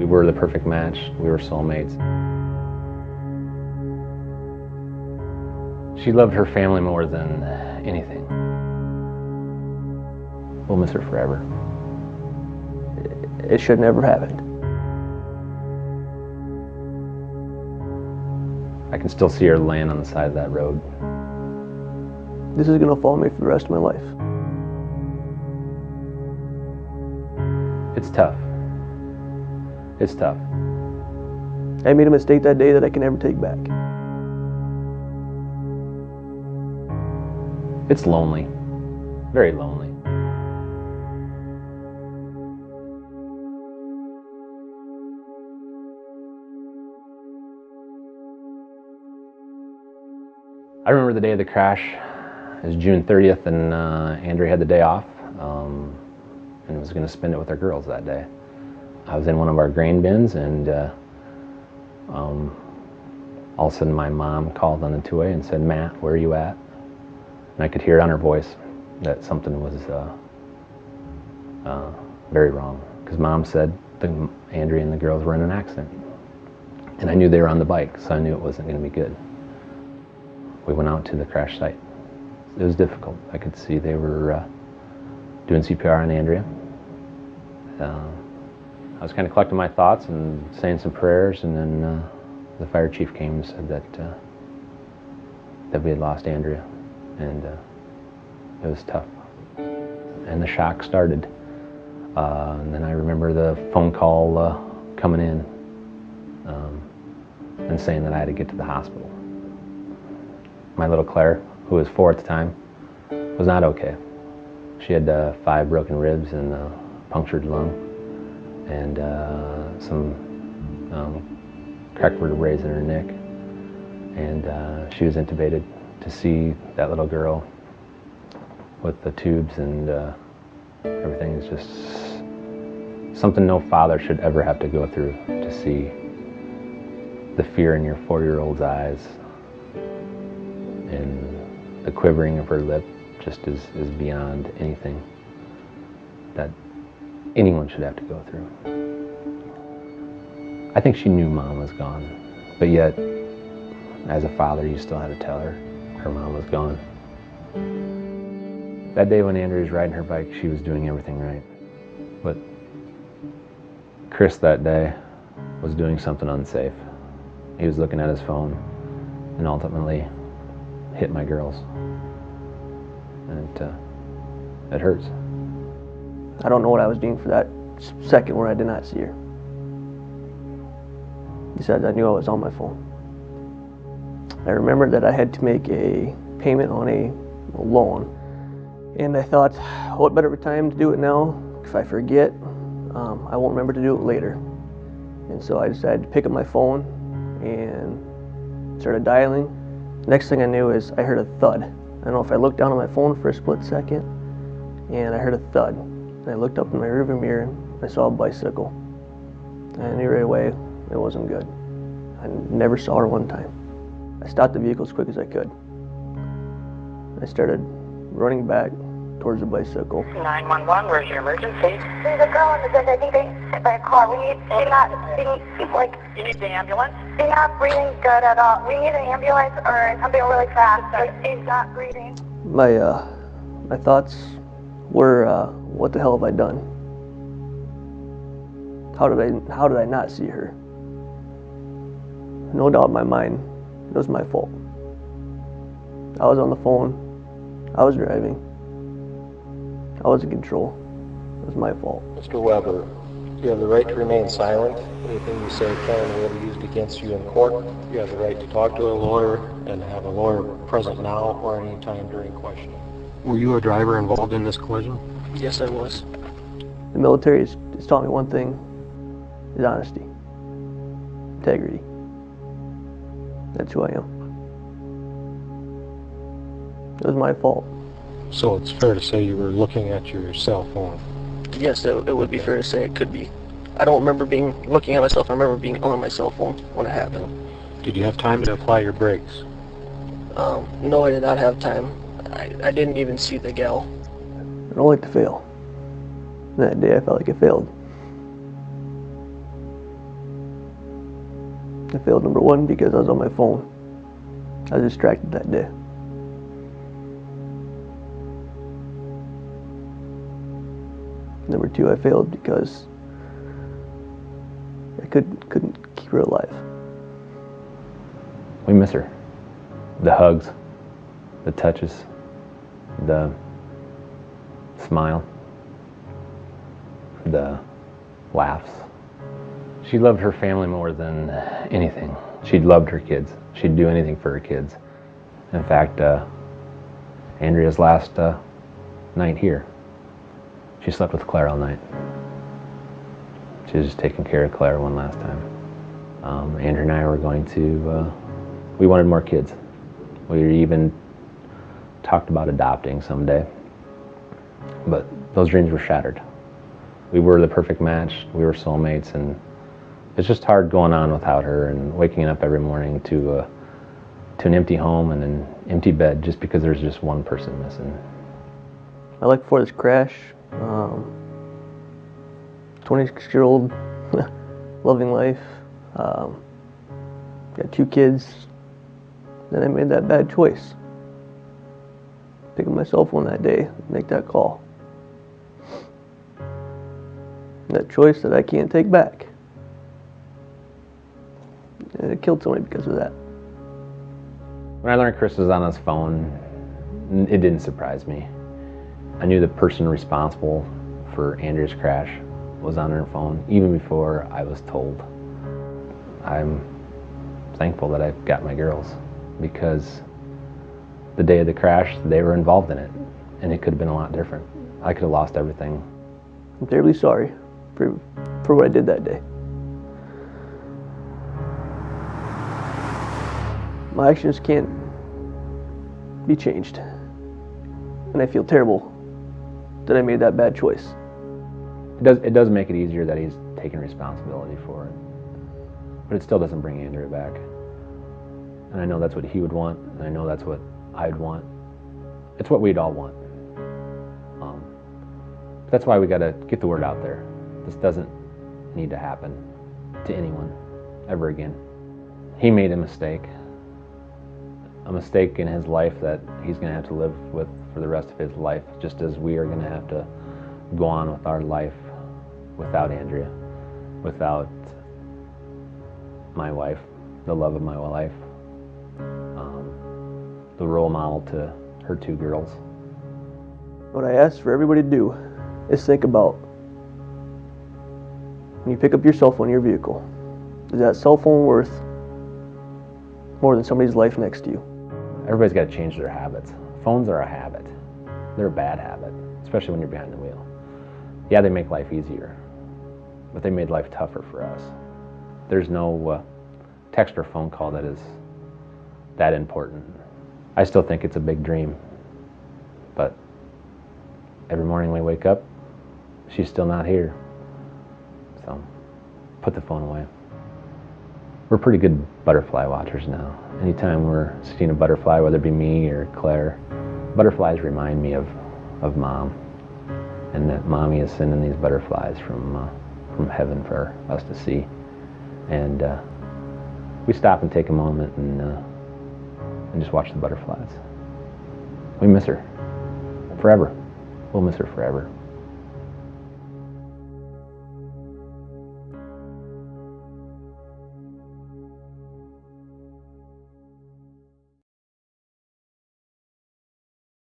We were the perfect match. We were soulmates. She loved her family more than anything. We'll miss her forever. It should never happened. I can still see her laying on the side of that road. This is gonna follow me for the rest of my life. It's tough. It's tough. I made a mistake that day that I can never take back. It's lonely. Very lonely. I remember the day of the crash. It was June 30th, and Andrea had the day off and was going to spend it with our girls that day. I was in one of our grain bins, and all of a sudden my mom called on the two-way and said, "Matt, where are you at?" And I could hear it on her voice that something was very wrong, because Mom said Andrea and the girls were in an accident. And I knew they were on the bike, so I knew it wasn't going to be good. We went out to the crash site. It was difficult. I could see they were doing CPR on Andrea. I was kind of collecting my thoughts and saying some prayers, and then the fire chief came and said that we had lost Andrea, and it was tough. And the shock started. And then I remember the phone call coming in and saying that I had to get to the hospital. My little Claire, who was 4 at the time, was not okay. She had 5 broken ribs and a punctured lung, and some cracked vertebrae in her neck. And she was intubated. To see that little girl with the tubes and everything is just something no father should ever have to go through. To see the fear in your 4-year-old's eyes and the quivering of her lip just is beyond anything that anyone should have to go through. I think she knew Mom was gone, but yet, as a father, you still had to tell her mom was gone. That day when Andrea was riding her bike, she was doing everything right. But Chris that day was doing something unsafe. He was looking at his phone and ultimately hit my girls. And it hurts. I don't know what I was doing for that second where I did not see her. Besides, I knew I was on my phone. I remember that I had to make a payment on a loan, and I thought, what better time to do it now? If I forget, I won't remember to do it later. And so I decided to pick up my phone and started dialing. Next thing I knew is I heard a thud. I don't know if I looked down on my phone for a split second, and I heard a thud. And I looked up in my rearview mirror, and I saw a bicycle. And I knew right away it wasn't good. I never saw her one time. I stopped the vehicle as quick as I could. I started running back towards the bicycle. 911, where's your emergency? There's a girl in the bed. I think they hit by a car. She's not, like... You need the ambulance? She's not breathing good at all. We need an ambulance or something really fast. She's not breathing. My thoughts were, what the hell have I done? How did I not see her? No doubt in my mind, it was my fault. I was on the phone. I was driving. I was in control. It was my fault. Mr. Weber, you have the right to remain silent. Anything you say can and will be used against you in court. You have the right to talk to a lawyer and have a lawyer present now or any time during questioning. Were you a driver involved in this collision? Yes, I was. The military has taught me one thing, is honesty, integrity. That's who I am. It was my fault. So it's fair to say you were looking at your cell phone? Yes, it would be fair to say it could be. I don't remember looking at myself. I remember being on my cell phone when it happened. Did you have time to apply your brakes? No, I did not have time. I didn't even see the gal. I don't like to fail. That day I felt like I failed. I failed number one because I was on my phone. I was distracted that day. Number two, I failed because I couldn't keep her alive. We miss her. The hugs, the touches, the smile, the laughs. She loved her family more than anything. She loved her kids. She'd do anything for her kids. In fact, Andrea's last night here, she slept with Claire all night. She was just taking care of Claire one last time. Andrea and I were going to, we wanted more kids. We even talked about adopting someday, but those dreams were shattered. We were the perfect match, we were soulmates, and it's just hard going on without her and waking up every morning to an empty home and an empty bed just because there's just one person missing. I like before this crash, 26-year-old, loving life, got 2 kids. Then I made that bad choice. Pick up my cell phone that day, make that call. That choice that I can't take back. And it killed somebody because of that. When I learned Chris was on his phone, it didn't surprise me. I knew the person responsible for Andrea's crash was on her phone even before I was told. I'm thankful that I've got my girls, because the day of the crash, they were involved in it, and it could have been a lot different. I could have lost everything. I'm terribly sorry for what I did that day. My actions can't be changed, and I feel terrible that I made that bad choice. It does make it easier that he's taking responsibility for it, but it still doesn't bring Andrea back. And I know that's what he would want, and I know that's what I'd want. It's what we'd all want. That's why we got to get the word out there. This doesn't need to happen to anyone ever again. He made a mistake in his life that he's going to have to live with for the rest of his life, just as we are going to have to go on with our life without Andrea, without my wife, the love of my life, the role model to her 2 girls. What I ask for everybody to do is think about, when you pick up your cell phone in your vehicle, is that cell phone worth more than somebody's life next to you? Everybody's got to change their habits. Phones are a habit. They're a bad habit, especially when you're behind the wheel. Yeah, they make life easier, but they made life tougher for us. There's no text or phone call that is that important. I still think it's a big dream, but every morning we wake up, she's still not here. So, put the phone away. We're pretty good butterfly watchers now. Anytime we're seeing a butterfly, whether it be me or Claire, butterflies remind me of Mom, and that Mommy is sending these butterflies from heaven for us to see. And we stop and take a moment and just watch the butterflies. We miss her forever. We'll miss her forever.